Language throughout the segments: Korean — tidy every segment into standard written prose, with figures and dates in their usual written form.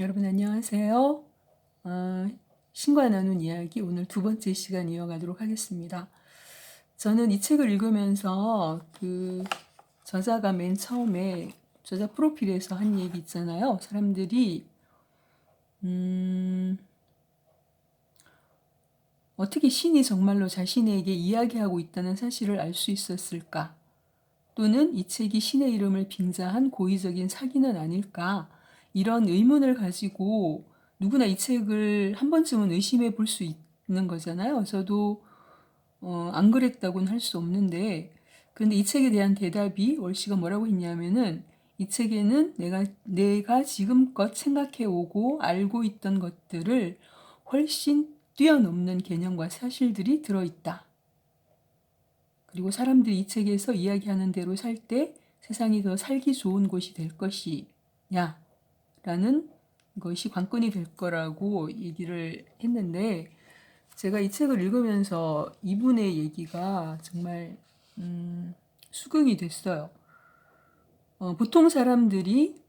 여러분 안녕하세요. 신과 나눈 이야기 오늘 두 번째 시간 이어가도록 하겠습니다. 저는 이 책을 읽으면서 그 저자가 맨 처음에 저자 프로필에서 한 얘기 있잖아요. 사람들이 어떻게 신이 정말로 자신에게 이야기하고 있다는 사실을 알 수 있었을까? 또는 이 책이 신의 이름을 빙자한 고의적인 사기는 아닐까? 이런 의문을 가지고 누구나 이 책을 한 번쯤은 의심해 볼 수 있는 거잖아요. 저도 안 그랬다고는 할 수 없는데, 그런데 이 책에 대한 대답이 월시가 뭐라고 했냐면은 이 책에는 내가 지금껏 생각해 오고 알고 있던 것들을 훨씬 뛰어넘는 개념과 사실들이 들어있다. 그리고 사람들이 이 책에서 이야기하는 대로 살 때 세상이 더 살기 좋은 곳이 될 것이냐 라는 것이 관건이 될 거라고 얘기를 했는데, 제가 이 책을 읽으면서 이분의 얘기가 정말 수긍이 됐어요. 보통 사람들이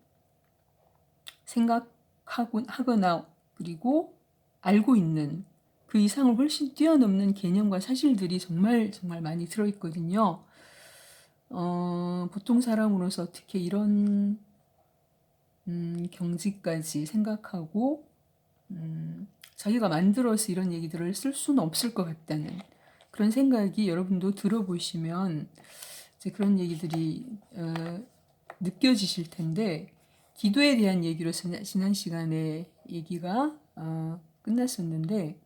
생각하거나 그리고 알고 있는 그 이상을 훨씬 뛰어넘는 개념과 사실들이 정말 정말 많이 들어있거든요. 보통 사람으로서 어떻게 이런 경지까지 생각하고 자기가 만들어서 이런 얘기들을 쓸 수는 없을 것 같다는 그런 생각이 여러분도 들어보시면 이제 그런 얘기들이 느껴지실 텐데, 기도에 대한 얘기로 지난 시간에 얘기가 끝났었는데,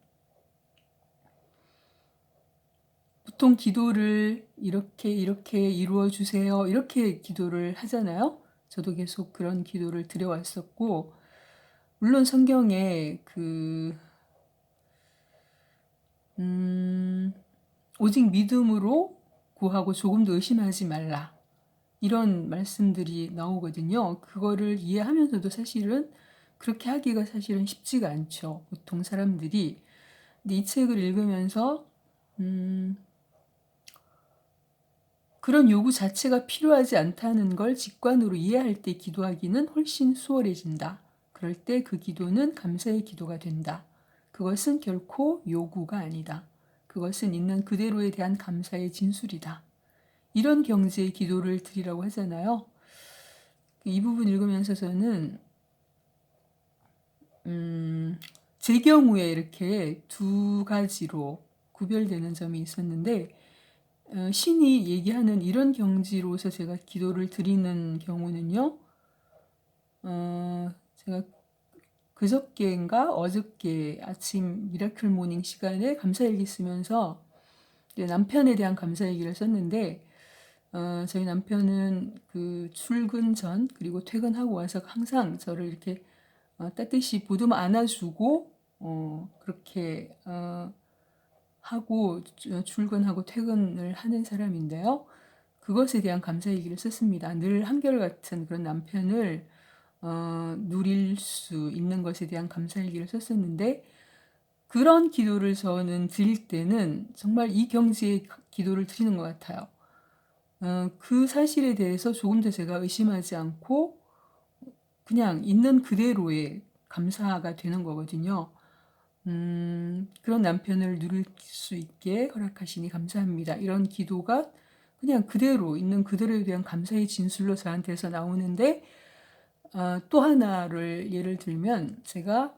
보통 기도를 이렇게 이루어 주세요 이렇게 기도를 하잖아요. 저도 계속 그런 기도를 드려왔었고, 물론 성경에 오직 믿음으로 구하고 조금도 의심하지 말라 이런 말씀들이 나오거든요. 그거를 이해하면서도 사실은 그렇게 하기가 사실은 쉽지가 않죠, 보통 사람들이. 근데 이 책을 읽으면서 그런 요구 자체가 필요하지 않다는 걸 직관으로 이해할 때 기도하기는 훨씬 수월해진다. 그럴 때 그 기도는 감사의 기도가 된다. 그것은 결코 요구가 아니다. 그것은 있는 그대로에 대한 감사의 진술이다. 이런 경지의 기도를 드리라고 하잖아요. 이 부분 읽으면서 저는 제 경우에 이렇게 두 가지로 구별되는 점이 있었는데, 신이 얘기하는 이런 경지로서 제가 기도를 드리는 경우는요, 제가 그저께인가 어저께 아침 미라클 모닝 시간에 감사일기 쓰면서 남편에 대한 감사일기를 썼는데, 저희 남편은 그 출근 전 그리고 퇴근하고 와서 항상 저를 이렇게 따뜻이 보듬어 안아주고 그렇게 하고 출근하고 퇴근을 하는 사람인데요. 그것에 대한 감사 얘기를 썼습니다. 늘 한결같은 그런 남편을 누릴 수 있는 것에 대한 감사 얘기를 썼었는데, 그런 기도를 저는 드릴 때는 정말 이 경지의 기도를 드리는 것 같아요. 그 사실에 대해서 조금 더 제가 의심하지 않고 그냥 있는 그대로의 감사가 되는 거거든요. 그런 남편을 누릴 수 있게 허락하시니 감사합니다. 이런 기도가 그냥 그대로 있는 그대로에 대한 감사의 진술로 저한테서 나오는데, 또 하나를 예를 들면 제가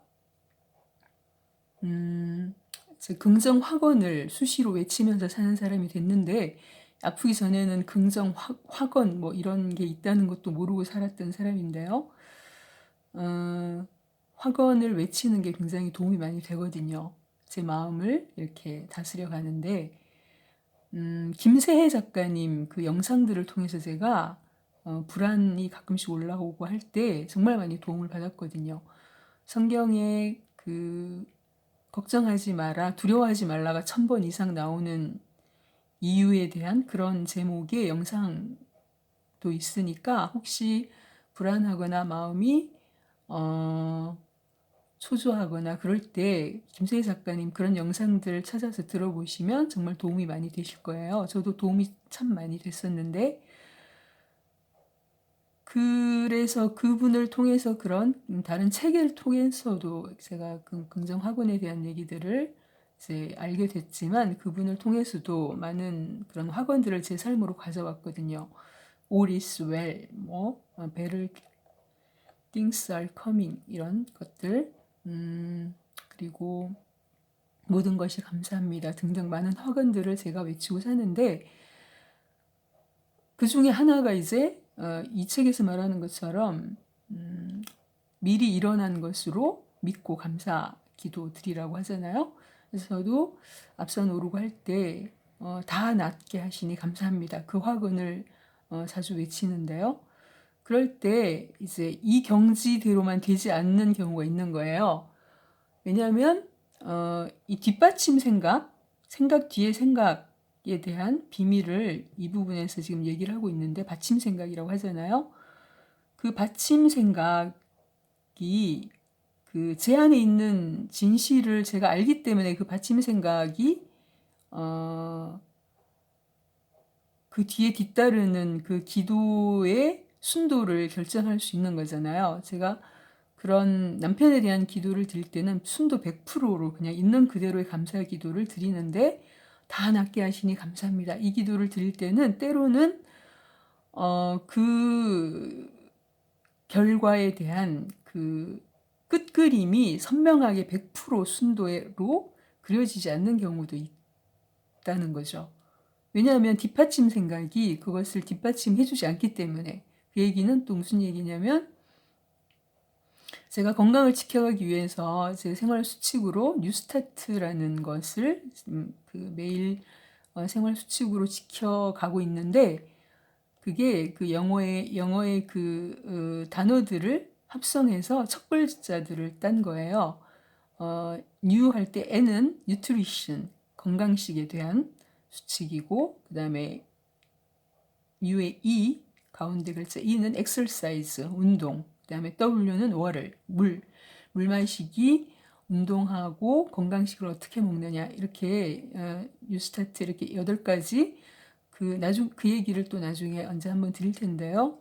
제 긍정 확언을 수시로 외치면서 사는 사람이 됐는데, 아프기 전에는 긍정 확언 뭐 이런 게 있다는 것도 모르고 살았던 사람인데요. 확언을 외치는 게 굉장히 도움이 많이 되거든요. 제 마음을 이렇게 다스려 가는데, 김세혜 작가님 그 영상들을 통해서 제가 불안이 가끔씩 올라오고 할 때 정말 많이 도움을 받았거든요. 성경에 그 걱정하지 마라, 두려워하지 말라가 1000번 이상 나오는 이유에 대한 그런 제목의 영상도 있으니까, 혹시 불안하거나 마음이 초조하거나 그럴 때 김세희 작가님 그런 영상들 찾아서 들어보시면 정말 도움이 많이 되실 거예요. 저도 도움이 참 많이 됐었는데, 그래서 그분을 통해서 그런 다른 체계를 통해서도 제가 긍정 학원에 대한 얘기들을 이제 알게 됐지만 그분을 통해서도 많은 그런 학원들을 제 삶으로 가져왔거든요. All is well, better things are coming 이런 것들, 그리고 모든 것이 감사합니다 등등 많은 학원들을 제가 외치고 사는데 그 중에 하나가 이제 이 책에서 말하는 것처럼 미리 일어난 것으로 믿고 감사 기도 드리라고 하잖아요. 그래서 저도 앞선 오르고 할 때 다 낫게 하시니 감사합니다. 그 화근을 자주 외치는데요. 그럴 때 이제 이 경지대로만 되지 않는 경우가 있는 거예요. 왜냐하면 이 뒷받침 생각 뒤에 생각에 대한 비밀을 이 부분에서 지금 얘기를 하고 있는데 받침 생각이라고 하잖아요. 그 받침 생각이 그 제 안에 있는 진실을 제가 알기 때문에 그 받침 생각이 그 뒤에 뒤따르는 그 기도의 순도를 결정할 수 있는 거잖아요. 제가 그런 남편에 대한 기도를 드릴 때는 순도 100%로 그냥 있는 그대로의 감사 기도를 드리는데 다 낫게 하시니 감사합니다. 이 기도를 드릴 때는 때로는 그 결과에 대한 그 끝그림이 선명하게 100% 순도로 그려지지 않는 경우도 있다는 거죠. 왜냐하면 뒷받침 생각이 그것을 뒷받침해주지 않기 때문에. 그 얘기는 또 무슨 얘기냐면 제가 건강을 지켜가기 위해서 제 생활 수칙으로 뉴스타트라는 것을 그 매일 생활 수칙으로 지켜가고 있는데 그게 그 영어의 그 단어들을 합성해서 첫 글자들을 딴 거예요. new 할 때 N은 nutrition, 건강식에 대한 수칙이고 그 다음에 U의 E, 가운데 글자 E는 exercise, 운동, 그 다음에 W는 water, 물 마시기, 운동하고 건강식을 어떻게 먹느냐 이렇게 뉴스타트 이렇게 8가지 그 얘기를 또 나중에 언제 한번 드릴 텐데요.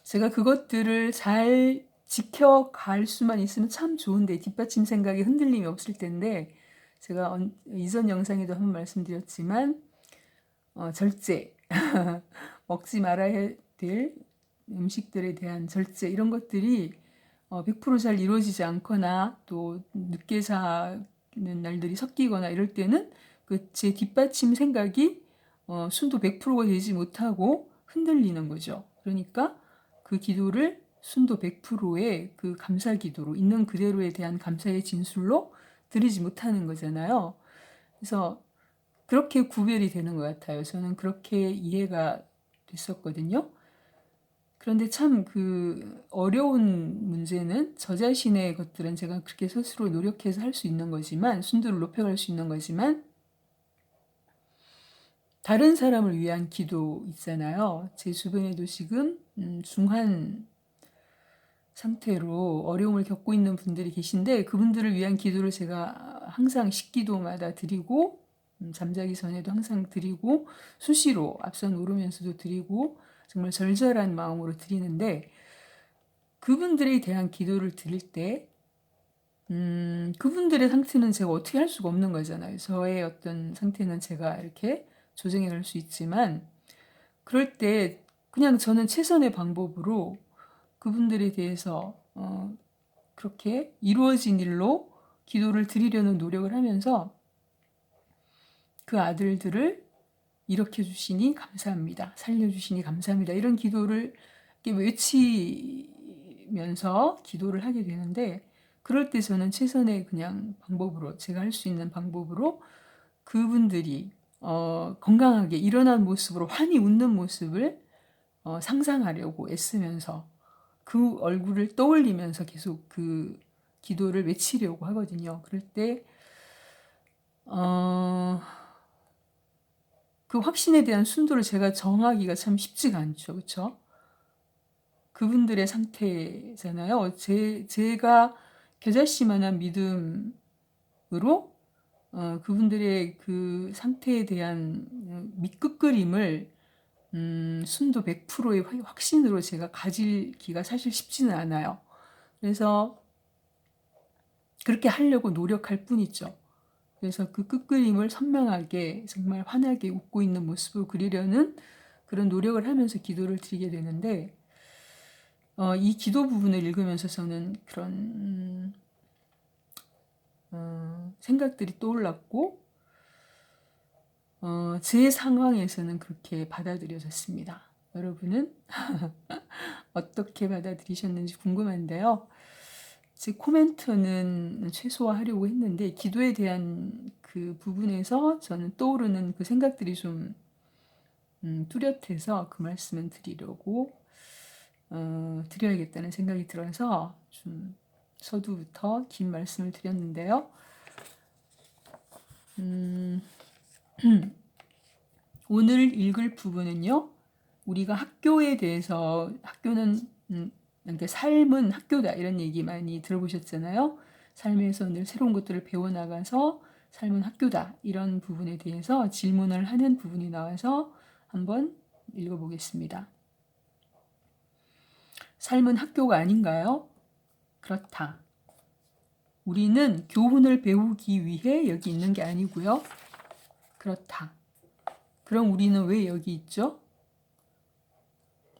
제가 그것들을 잘 지켜갈 수만 있으면 참 좋은데 뒷받침 생각에 흔들림이 없을 텐데 제가 이전 영상에도 한번 말씀드렸지만 절제 먹지 말아야 될 음식들에 대한 절제 이런 것들이 100%잘 이루어지지 않거나 또 늦게 자는 날들이 섞이거나 이럴 때는 그 제 뒷받침 생각이 순도 100%가 되지 못하고 흔들리는 거죠. 그러니까 그 기도를 순도 100%의 그 감사 기도로 있는 그대로에 대한 감사의 진술로 드리지 못하는 거잖아요. 그래서 그렇게 구별이 되는 것 같아요. 저는 그렇게 이해가 됐었거든요. 그런데 참 그 어려운 문제는 저 자신의 것들은 제가 그렇게 스스로 노력해서 할 수 있는 거지만 순도를 높여갈 수 있는 거지만 다른 사람을 위한 기도 있잖아요. 제 주변에도 지금 중한 상태로 어려움을 겪고 있는 분들이 계신데 그분들을 위한 기도를 제가 항상 식기도마다 드리고 잠자기 전에도 항상 드리고 수시로 앞선 오르면서도 드리고 정말 절절한 마음으로 드리는데 그분들에 대한 기도를 드릴 때 그분들의 상태는 제가 어떻게 할 수가 없는 거잖아요. 저의 어떤 상태는 제가 이렇게 조정해 갈 수 있지만 그럴 때 그냥 저는 최선의 방법으로 그분들에 대해서 그렇게 이루어진 일로 기도를 드리려는 노력을 하면서 그 아들들을 일으켜 주시니 감사합니다. 살려주시니 감사합니다. 이런 기도를 외치면서 기도를 하게 되는데 그럴 때 저는 최선의 그냥 방법으로 제가 할 수 있는 방법으로 그분들이 건강하게 일어난 모습으로 환히 웃는 모습을 상상하려고 애쓰면서 그 얼굴을 떠올리면서 계속 그 기도를 외치려고 하거든요. 그럴 때 그 확신에 대한 순도를 제가 정하기가 참 쉽지가 않죠. 그렇죠? 그분들의 상태잖아요. 제가 겨자씨만한 믿음으로 그분들의 그 상태에 대한 밑끝그림을 순도 100%의 확신으로 제가 가지기가 사실 쉽지는 않아요. 그래서 그렇게 하려고 노력할 뿐이죠. 그래서 그 끝그림을 선명하게 정말 환하게 웃고 있는 모습을 그리려는 그런 노력을 하면서 기도를 드리게 되는데 이 기도 부분을 읽으면서 저는 그런 생각들이 떠올랐고 제 상황에서는 그렇게 받아들여졌습니다. 여러분은 어떻게 받아들이셨는지 궁금한데요. 제 코멘트는 최소화하려고 했는데 기도에 대한 그 부분에서 저는 떠오르는 그 생각들이 좀 뚜렷해서 그 말씀을 드리려고 드려야겠다는 생각이 들어서 좀 서두부터 긴 말씀을 드렸는데요. 오늘 읽을 부분은요. 우리가 학교에 대해서 학교는 그러니까 삶은 학교다 이런 얘기 많이 들어보셨잖아요. 삶에서 늘 새로운 것들을 배워나가서 삶은 학교다 이런 부분에 대해서 질문을 하는 부분이 나와서 한번 읽어보겠습니다. 삶은 학교가 아닌가요? 그렇다. 우리는 교훈을 배우기 위해 여기 있는 게 아니고요. 그렇다. 그럼 우리는 왜 여기 있죠?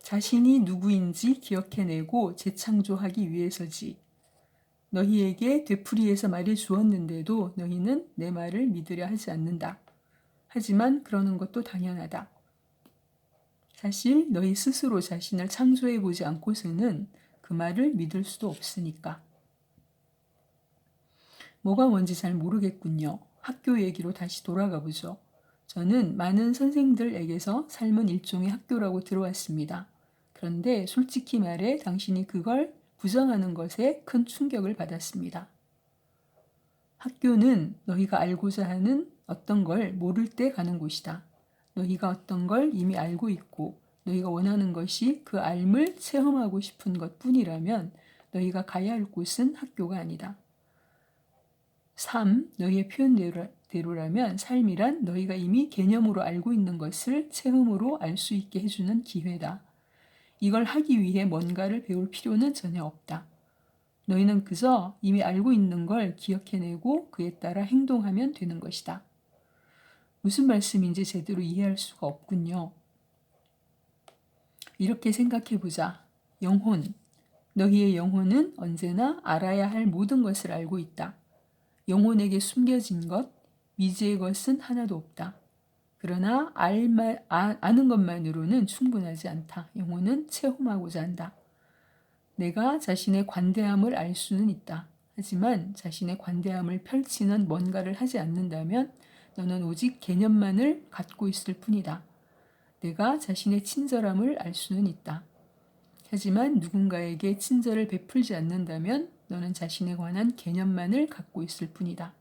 자신이 누구인지 기억해내고 재창조하기 위해서지. 너희에게 되풀이해서 말해 주었는데도 너희는 내 말을 믿으려 하지 않는다. 하지만 그러는 것도 당연하다. 사실 너희 스스로 자신을 창조해 보지 않고서는 그 말을 믿을 수도 없으니까. 뭐가 뭔지 잘 모르겠군요. 학교 얘기로 다시 돌아가 보죠. 저는 많은 선생들에게서 삶은 일종의 학교라고 들어왔습니다. 그런데 솔직히 말해 당신이 그걸 부정하는 것에 큰 충격을 받았습니다. 학교는 너희가 알고자 하는 어떤 걸 모를 때 가는 곳이다. 너희가 어떤 걸 이미 알고 있고 너희가 원하는 것이 그 알을 체험하고 싶은 것뿐이라면 너희가 가야 할 곳은 학교가 아니다. 너희의 표현대로라면 삶이란 너희가 이미 개념으로 알고 있는 것을 체험으로 알 수 있게 해주는 기회다. 이걸 하기 위해 뭔가를 배울 필요는 전혀 없다. 너희는 그저 이미 알고 있는 걸 기억해내고 그에 따라 행동하면 되는 것이다. 무슨 말씀인지 제대로 이해할 수가 없군요. 이렇게 생각해보자. 영혼. 너희의 영혼은 언제나 알아야 할 모든 것을 알고 있다. 영혼에게 숨겨진 것, 미지의 것은 하나도 없다. 그러나 아는 것만으로는 충분하지 않다. 영혼은 체험하고자 한다. 내가 자신의 관대함을 알 수는 있다. 하지만 자신의 관대함을 펼치는 뭔가를 하지 않는다면 너는 오직 개념만을 갖고 있을 뿐이다. 내가 자신의 친절함을 알 수는 있다. 하지만 누군가에게 친절을 베풀지 않는다면 너는 자신에 관한 개념만을 갖고 있을 뿐이다.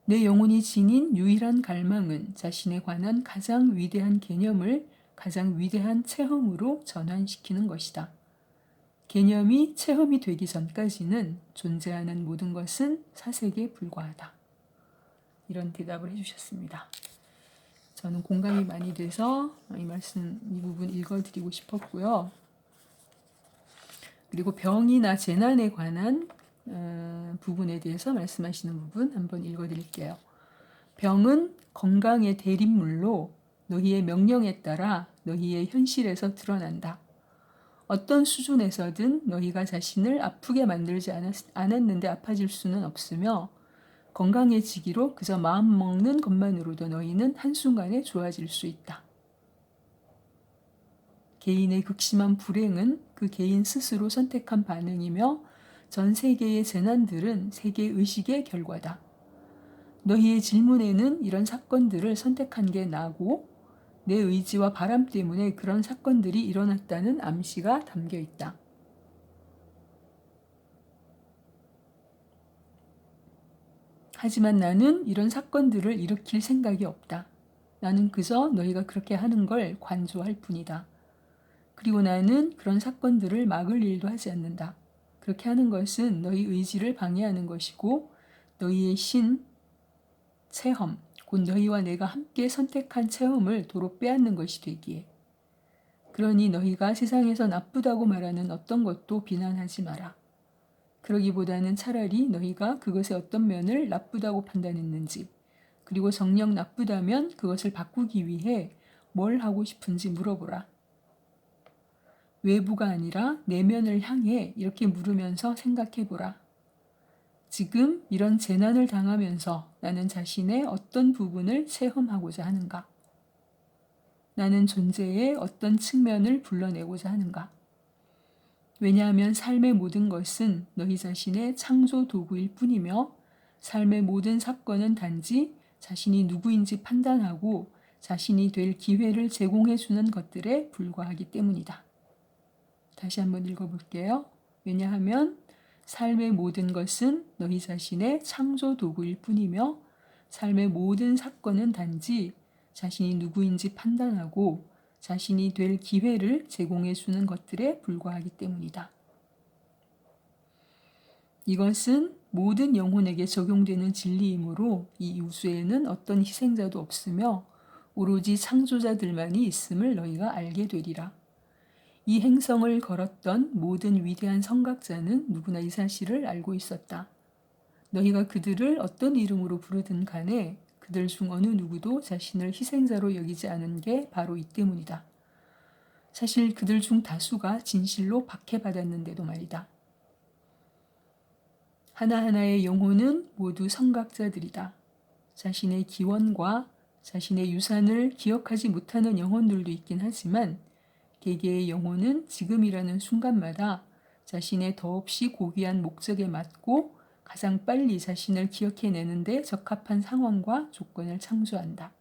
내 영혼이 지닌 유일한 갈망은 자신에 관한 가장 위대한 개념을 가장 위대한 체험으로 전환시키는 것이다. 개념이 체험이 되기 전까지는 존재하는 모든 것은 사색에 불과하다. 이런 대답을 해주셨습니다. 저는 공감이 많이 돼서 이 부분 읽어드리고 싶었고요. 그리고 병이나 재난에 관한 부분에 대해서 말씀하시는 부분 한번 읽어드릴게요. 병은 건강의 대립물로 너희의 명령에 따라 너희의 현실에서 드러난다. 어떤 수준에서든 너희가 자신을 아프게 만들지 않았는데 아파질 수는 없으며 건강해지기로 그저 마음 먹는 것만으로도 너희는 한순간에 좋아질 수 있다. 개인의 극심한 불행은 그 개인 스스로 선택한 반응이며 전 세계의 재난들은 세계 의식의 결과다. 너희의 질문에는 이런 사건들을 선택한 게 나고 내 의지와 바람 때문에 그런 사건들이 일어났다는 암시가 담겨 있다. 하지만 나는 이런 사건들을 일으킬 생각이 없다. 나는 그저 너희가 그렇게 하는 걸 관조할 뿐이다. 그리고 나는 그런 사건들을 막을 일도 하지 않는다. 그렇게 하는 것은 너희 의지를 방해하는 것이고 너희의 체험, 곧 너희와 내가 함께 선택한 체험을 도로 빼앗는 것이 되기에 그러니 너희가 세상에서 나쁘다고 말하는 어떤 것도 비난하지 마라. 그러기보다는 차라리 너희가 그것의 어떤 면을 나쁘다고 판단했는지, 그리고 정녕 나쁘다면 그것을 바꾸기 위해 뭘 하고 싶은지 물어보라. 외부가 아니라 내면을 향해 이렇게 물으면서 생각해보라. 지금 이런 재난을 당하면서 나는 자신의 어떤 부분을 체험하고자 하는가? 나는 존재의 어떤 측면을 불러내고자 하는가? 왜냐하면 삶의 모든 것은 너희 자신의 창조 도구일 뿐이며 삶의 모든 사건은 단지 자신이 누구인지 판단하고 자신이 될 기회를 제공해 주는 것들에 불과하기 때문이다. 다시 한번 읽어볼게요. 왜냐하면 삶의 모든 것은 너희 자신의 창조 도구일 뿐이며 삶의 모든 사건은 단지 자신이 누구인지 판단하고 자신이 될 기회를 제공해 주는 것들에 불과하기 때문이다. 이것은 모든 영혼에게 적용되는 진리이므로 이 우주에는 어떤 희생자도 없으며 오로지 창조자들만이 있음을 너희가 알게 되리라. 이 행성을 걸었던 모든 위대한 선각자는 누구나 이 사실을 알고 있었다. 너희가 그들을 어떤 이름으로 부르든 간에 그들 중 어느 누구도 자신을 희생자로 여기지 않은 게 바로 이 때문이다. 사실 그들 중 다수가 진실로 박해받았는데도 말이다. 하나하나의 영혼은 모두 선각자들이다. 자신의 기원과 자신의 유산을 기억하지 못하는 영혼들도 있긴 하지만 개개의 영혼은 지금이라는 순간마다 자신의 더없이 고귀한 목적에 맞고 가장 빨리 자신을 기억해내는데 적합한 상황과 조건을 창조한다.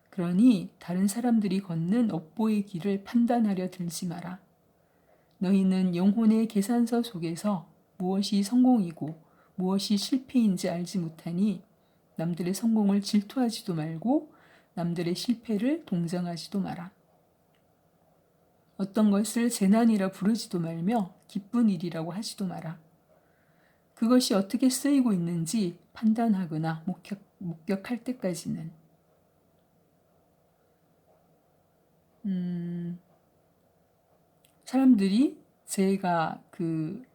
그러니 다른 사람들이 걷는 업보의 길을 판단하려 들지 마라. 너희는 영혼의 계산서 속에서 무엇이 성공이고 무엇이 실패인지 알지 못하니 남들의 성공을 질투하지도 말고 남들의 실패를 동정하지도 마라. 어떤 것을 재난이라 부르지도 말며 기쁜 일이라고 하지도 마라. 그것이 어떻게 쓰이고 있는지 판단하거나 목격할 때까지는 사람들이 제가 그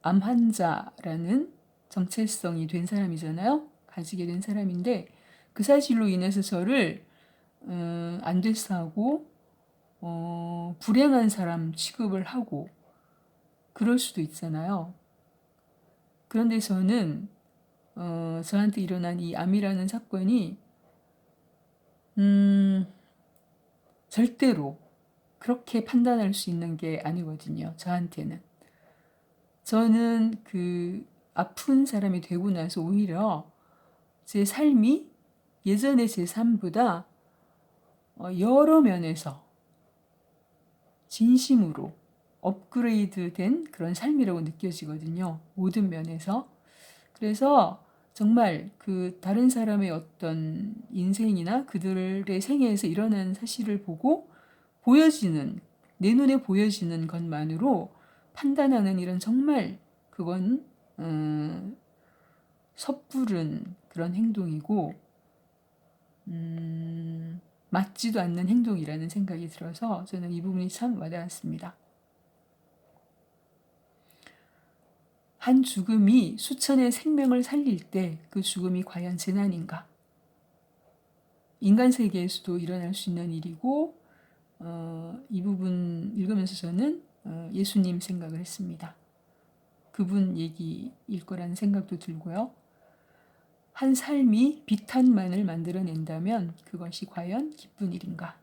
암 환자라는 정체성이 된 사람이잖아요. 가지게 된 사람인데 그 사실로 인해서 저를 안 됐사하고 불행한 사람 취급을 하고 그럴 수도 있잖아요. 그런데 저는 저한테 일어난 이 암이라는 사건이 절대로 그렇게 판단할 수 있는 게 아니거든요. 저한테는. 저는 그 아픈 사람이 되고 나서 오히려 제 삶이 예전의 제 삶보다 여러 면에서 진심으로 업그레이드 된 그런 삶이라고 느껴지거든요. 모든 면에서. 그래서 정말 그 다른 사람의 어떤 인생이나 그들의 생애에서 일어난 사실을 보고 보여지는, 내 눈에 보여지는 것만으로 판단하는 일은 정말 그건 섣부른 그런 행동이고 맞지도 않는 행동이라는 생각이 들어서 저는 이 부분이 참 와닿았습니다. 한 죽음이 수천의 생명을 살릴 때 그 죽음이 과연 재난인가? 인간 세계에서도 일어날 수 있는 일이고 이 부분 읽으면서 저는 예수님 생각을 했습니다. 그분 얘기일 거라는 생각도 들고요. 한 삶이 비탄만을 만들어낸다면 그것이 과연 기쁜 일인가?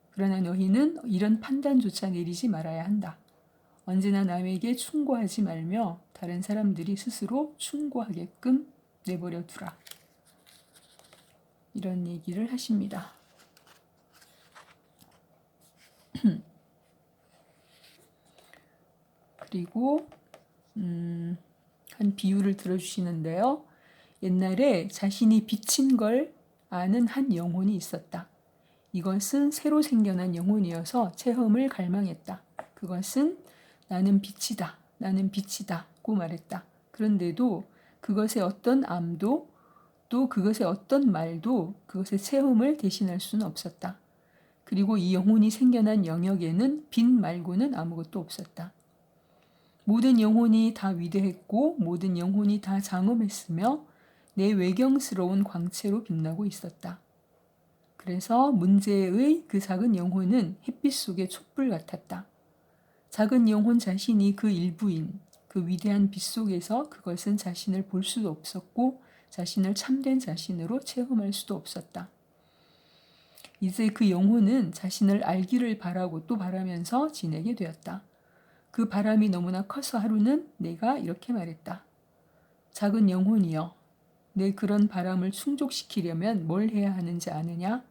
그러나 너희는 이런 판단조차 내리지 말아야 한다. 언제나 남에게 충고하지 말며 다른 사람들이 스스로 충고하게끔 내버려 두라. 이런 얘기를 하십니다. 그리고 한 비유를 들어주시는데요. 옛날에 자신이 빛인 걸 아는 한 영혼이 있었다. 이것은 새로 생겨난 영혼이어서 체험을 갈망했다. 그것은 나는 빛이다. 나는 빛이다. 고 말했다. 그런데도 그것의 어떤 암도 또 그것의 어떤 말도 그것의 체험을 대신할 수는 없었다. 그리고 이 영혼이 생겨난 영역에는 빛 말고는 아무것도 없었다. 모든 영혼이 다 위대했고 모든 영혼이 다 장엄했으며 내 외경스러운 광채로 빛나고 있었다. 그래서 문제의 그 작은 영혼은 햇빛 속의 촛불 같았다. 작은 영혼 자신이 그 일부인 그 위대한 빛 속에서 그것은 자신을 볼 수도 없었고 자신을 참된 자신으로 체험할 수도 없었다. 이제 그 영혼은 자신을 알기를 바라고 또 바라면서 지내게 되었다. 그 바람이 너무나 커서 하루는 내가 이렇게 말했다. 작은 영혼이여, 내 그런 바람을 충족시키려면 뭘 해야 하는지 아느냐?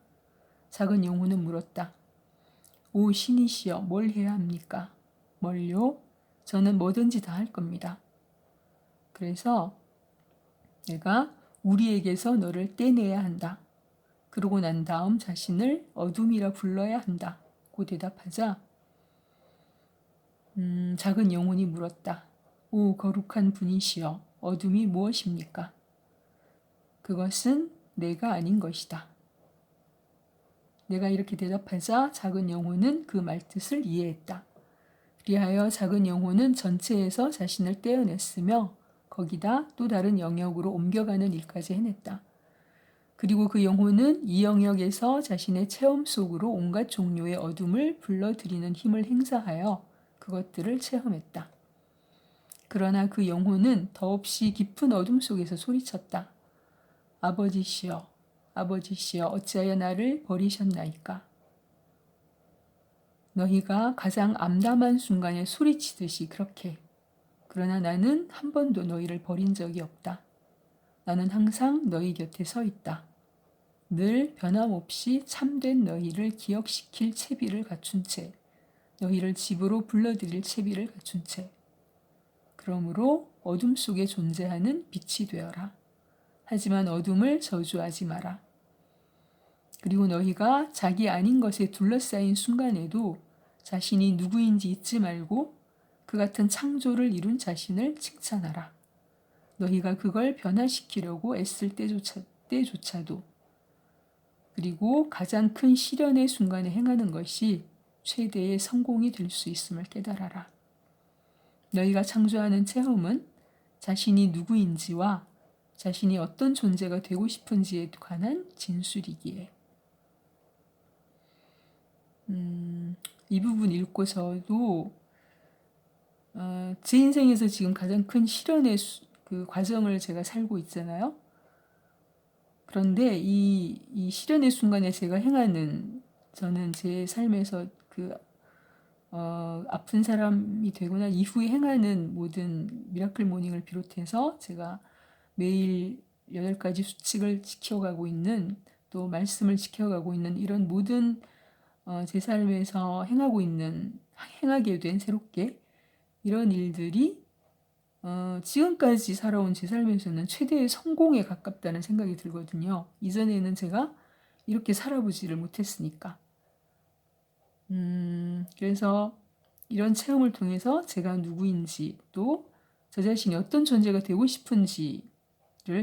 작은 영혼은 물었다. 오 신이시여, 뭘 해야 합니까? 뭘요? 저는 뭐든지 다 할 겁니다. 그래서 내가 우리에게서 너를 떼내야 한다. 그러고 난 다음 자신을 어둠이라 불러야 한다. 고 대답하자 작은 영혼이 물었다. 오 거룩한 분이시여, 어둠이 무엇입니까? 그것은 내가 아닌 것이다. 내가 이렇게 대답하자 작은 영혼은 그 말뜻을 이해했다. 그리하여 작은 영혼은 전체에서 자신을 떼어냈으며 거기다 또 다른 영역으로 옮겨가는 일까지 해냈다. 그리고 그 영혼은 이 영역에서 자신의 체험 속으로 온갖 종류의 어둠을 불러들이는 힘을 행사하여 그것들을 체험했다. 그러나 그 영혼은 더없이 깊은 어둠 속에서 소리쳤다. 아버지시여, 아버지시여, 어찌하여 나를 버리셨나이까? 너희가 가장 암담한 순간에 소리치듯이 그렇게. 그러나 나는 한 번도 너희를 버린 적이 없다. 나는 항상 너희 곁에 서 있다. 늘 변함없이 참된 너희를 기억시킬 채비를 갖춘 채, 너희를 집으로 불러들일 채비를 갖춘 채. 그러므로 어둠 속에 존재하는 빛이 되어라. 하지만 어둠을 저주하지 마라. 그리고 너희가 자기 아닌 것에 둘러싸인 순간에도 자신이 누구인지 잊지 말고 그 같은 창조를 이룬 자신을 칭찬하라. 너희가 그걸 변화시키려고 애쓸 때조차도 그리고 가장 큰 시련의 순간에 행하는 것이 최대의 성공이 될 수 있음을 깨달아라. 너희가 창조하는 체험은 자신이 누구인지와 자신이 어떤 존재가 되고 싶은지에 관한 진술이기에. 이 부분 읽고서도 제 인생에서 지금 가장 큰 시련의 그 과정을 제가 살고 있잖아요. 그런데 이 시련의 순간에 제가 행하는, 저는 제 삶에서 아픈 사람이 되고 난 이후에 행하는 모든 미라클 모닝을 비롯해서 제가 매일 8가지 수칙을 지켜가고 있는, 또 말씀을 지켜가고 있는 이런 모든 제 삶에서 행하게 된 새롭게 이런 일들이 지금까지 살아온 제 삶에서는 최대의 성공에 가깝다는 생각이 들거든요. 이전에는 제가 이렇게 살아보지를 못했으니까. 그래서 이런 체험을 통해서 제가 누구인지 또 저 자신이 어떤 존재가 되고 싶은지를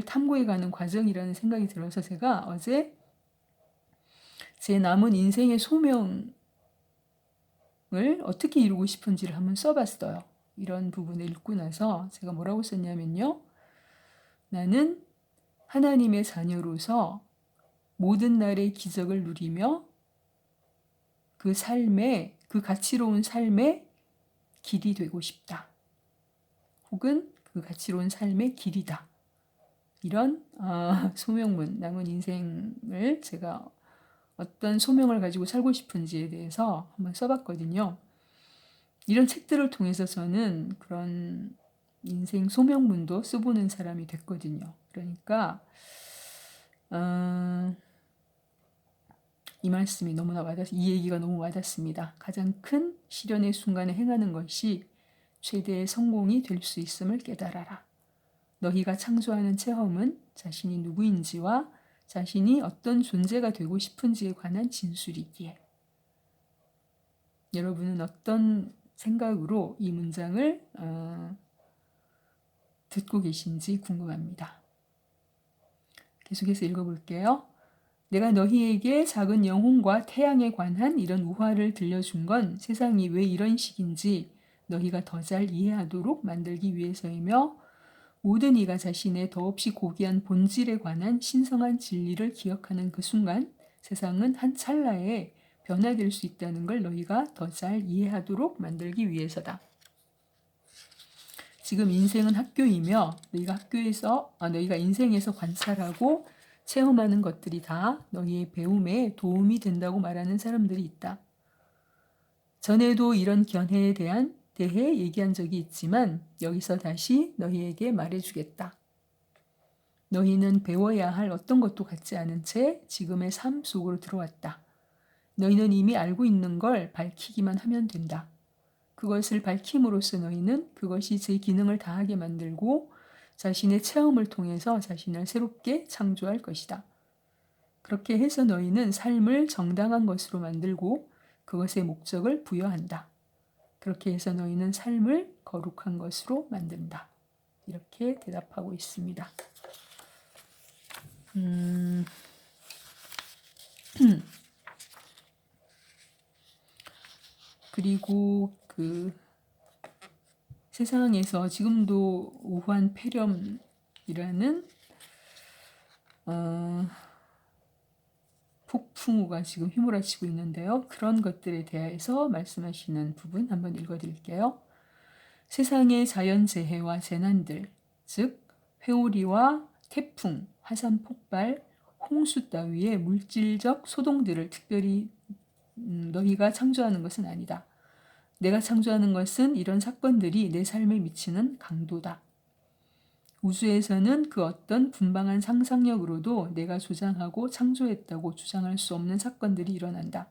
탐구해가는 과정이라는 생각이 들어서 제가 어제 제 남은 인생의 소명을 어떻게 이루고 싶은지를 한번 써봤어요. 이런 부분을 읽고 나서 제가 뭐라고 썼냐면요. 나는 하나님의 자녀로서 모든 날의 기적을 누리며 그 가치로운 삶의 길이 되고 싶다. 혹은 그 가치로운 삶의 길이다. 이런 소명문, 남은 인생을 제가 어떤 소명을 가지고 살고 싶은지에 대해서 한번 써봤거든요. 이런 책들을 통해서 저는 그런 인생 소명문도 써보는 사람이 됐거든요. 그러니까 이 말씀이 이 얘기가 너무 와닿습니다. 가장 큰 시련의 순간에 행하는 것이 최대의 성공이 될 수 있음을 깨달아라. 너희가 창조하는 체험은 자신이 누구인지와 자신이 어떤 존재가 되고 싶은지에 관한 진술이기에. 여러분은 어떤 생각으로 이 문장을 듣고 계신지 궁금합니다. 계속해서 읽어볼게요. 내가 너희에게 작은 영혼과 태양에 관한 이런 우화를 들려준 건 세상이 왜 이런 식인지 너희가 더 잘 이해하도록 만들기 위해서이며 모든 이가 자신의 더없이 고귀한 본질에 관한 신성한 진리를 기억하는 그 순간 세상은 한 찰나에 변화될 수 있다는 걸 너희가 더 잘 이해하도록 만들기 위해서다. 지금 인생은 학교이며 너희가 인생에서 관찰하고 체험하는 것들이 다 너희의 배움에 도움이 된다고 말하는 사람들이 있다. 전에도 이런 견해에 대해 얘기한 적이 있지만 여기서 다시 너희에게 말해주겠다. 너희는 배워야 할 어떤 것도 갖지 않은 채 지금의 삶 속으로 들어왔다. 너희는 이미 알고 있는 걸 밝히기만 하면 된다. 그것을 밝힘으로써 너희는 그것이 제 기능을 다하게 만들고 자신의 체험을 통해서 자신을 새롭게 창조할 것이다. 그렇게 해서 너희는 삶을 정당한 것으로 만들고 그것의 목적을 부여한다. 그렇게 해서 너희는 삶을 거룩한 것으로 만든다. 이렇게 대답하고 있습니다. 그리고 세상에서 지금도 우한 폐렴이라는 폭풍우가 지금 휘몰아치고 있는데요. 그런 것들에 대해서 말씀하시는 부분 한번 읽어드릴게요. 세상의 자연재해와 재난들, 즉 회오리와 태풍, 화산 폭발, 홍수 따위의 물질적 소동들을 특별히 너희가 창조하는 것은 아니다. 내가 창조하는 것은 이런 사건들이 내 삶에 미치는 강도다. 우주에서는 그 어떤 분방한 상상력으로도 내가 조장하고 창조했다고 주장할 수 없는 사건들이 일어난다.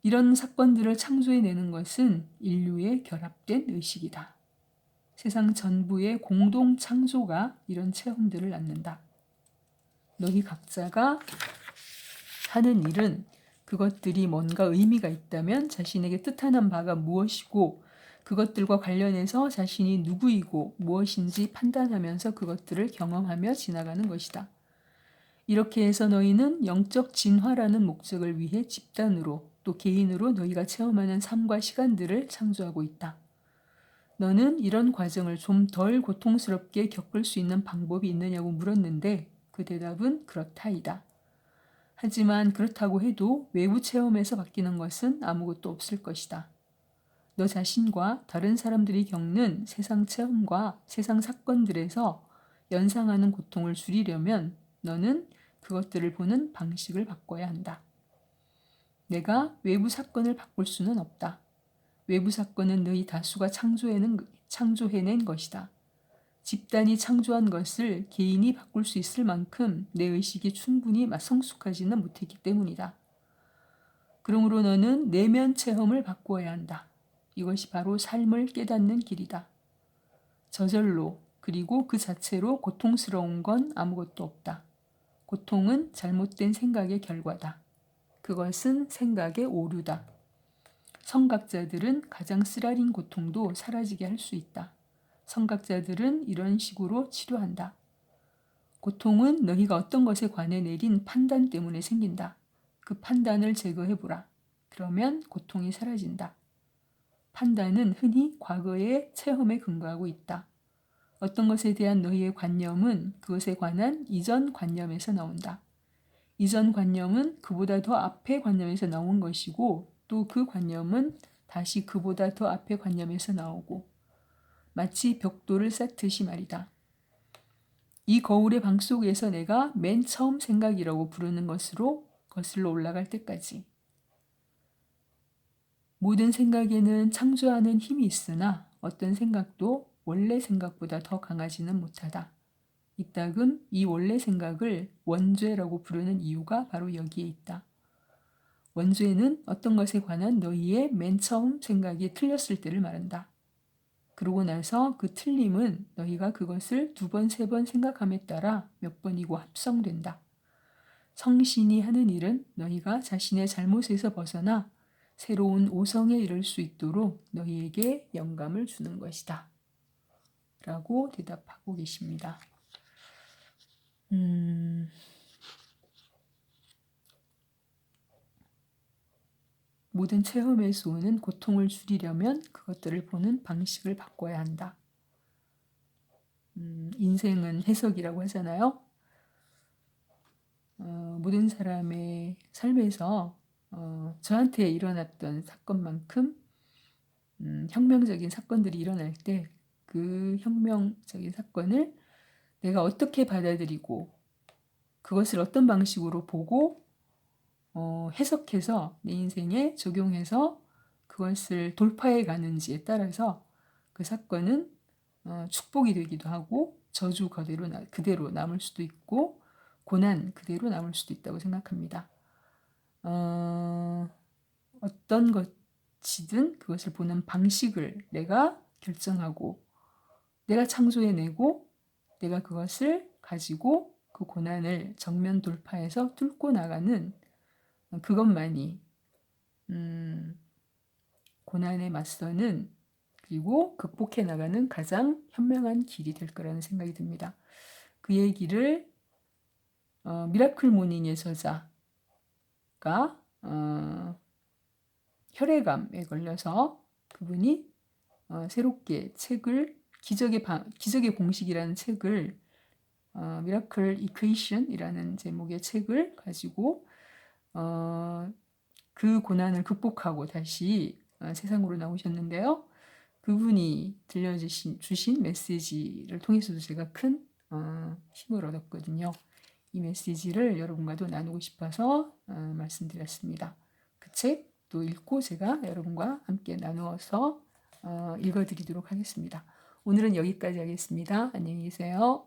이런 사건들을 창조해내는 것은 인류의 결합된 의식이다. 세상 전부의 공동 창조가 이런 체험들을 낳는다. 너희 각자가 하는 일은 그것들이 뭔가 의미가 있다면 자신에게 뜻하는 바가 무엇이고 그것들과 관련해서 자신이 누구이고 무엇인지 판단하면서 그것들을 경험하며 지나가는 것이다. 이렇게 해서 너희는 영적 진화라는 목적을 위해 집단으로 또 개인으로 너희가 체험하는 삶과 시간들을 창조하고 있다. 너는 이런 과정을 좀 덜 고통스럽게 겪을 수 있는 방법이 있느냐고 물었는데 그 대답은 그렇다이다. 하지만 그렇다고 해도 외부 체험에서 바뀌는 것은 아무것도 없을 것이다. 너 자신과 다른 사람들이 겪는 세상 체험과 세상 사건들에서 연상하는 고통을 줄이려면 너는 그것들을 보는 방식을 바꿔야 한다. 내가 외부 사건을 바꿀 수는 없다. 외부 사건은 너희 다수가 창조해낸 것이다. 집단이 창조한 것을 개인이 바꿀 수 있을 만큼 내 의식이 충분히 성숙하지는 못했기 때문이다. 그러므로 너는 내면 체험을 바꾸어야 한다. 이것이 바로 삶을 깨닫는 길이다. 저절로 그리고 그 자체로 고통스러운 건 아무것도 없다. 고통은 잘못된 생각의 결과다. 그것은 생각의 오류다. 성각자들은 가장 쓰라린 고통도 사라지게 할 수 있다. 성각자들은 이런 식으로 치료한다. 고통은 너희가 어떤 것에 관해 내린 판단 때문에 생긴다. 그 판단을 제거해보라. 그러면 고통이 사라진다. 판단은 흔히 과거의 체험에 근거하고 있다. 어떤 것에 대한 너희의 관념은 그것에 관한 이전 관념에서 나온다. 이전 관념은 그보다 더 앞의 관념에서 나온 것이고 또 그 관념은 다시 그보다 더 앞의 관념에서 나오고 마치 벽돌을 쌓듯이 말이다. 이 거울의 방 속에서 내가 맨 처음 생각이라고 부르는 것으로 거슬러 올라갈 때까지. 모든 생각에는 창조하는 힘이 있으나 어떤 생각도 원래 생각보다 더 강하지는 못하다. 이따금 이 원래 생각을 원죄라고 부르는 이유가 바로 여기에 있다. 원죄는 어떤 것에 관한 너희의 맨 처음 생각이 틀렸을 때를 말한다. 그러고 나서 그 틀림은 너희가 그것을 2번, 3번 생각함에 따라 몇 번이고 합성된다. 성신이 하는 일은 너희가 자신의 잘못에서 벗어나 새로운 오성에 이를 수 있도록 너희에게 영감을 주는 것이다. 라고 대답하고 계십니다. 모든 체험에서 오는 고통을 줄이려면 그것들을 보는 방식을 바꿔야 한다. 인생은 해석이라고 하잖아요. 모든 사람의 삶에서 저한테 일어났던 사건만큼 혁명적인 사건들이 일어날 때 그 혁명적인 사건을 내가 어떻게 받아들이고 그것을 어떤 방식으로 보고 해석해서 내 인생에 적용해서 그것을 돌파해 가는지에 따라서 그 사건은 축복이 되기도 하고 저주 그대로 남을 수도 있고 고난 그대로 남을 수도 있다고 생각합니다. 어떤 것이든 그것을 보는 방식을 내가 결정하고 내가 창조해내고 내가 그것을 가지고 그 고난을 정면 돌파해서 뚫고 나가는 그것만이 고난에 맞서는 그리고 극복해 나가는 가장 현명한 길이 될 거라는 생각이 듭니다. 그 얘기를 미라클 모닝의 저자가 혈액암에 걸려서 그분이 새롭게 책을 기적의 공식이라는 책을 미라클 이퀘이션이라는 제목의 책을 가지고 그 고난을 극복하고 다시 세상으로 나오셨는데요. 그분이 주신 메시지를 통해서도 제가 큰 힘을 얻었거든요. 이 메시지를 여러분과도 나누고 싶어서 말씀드렸습니다. 그 책도 읽고 제가 여러분과 함께 나누어서 읽어드리도록 하겠습니다. 오늘은 여기까지 하겠습니다. 안녕히 계세요.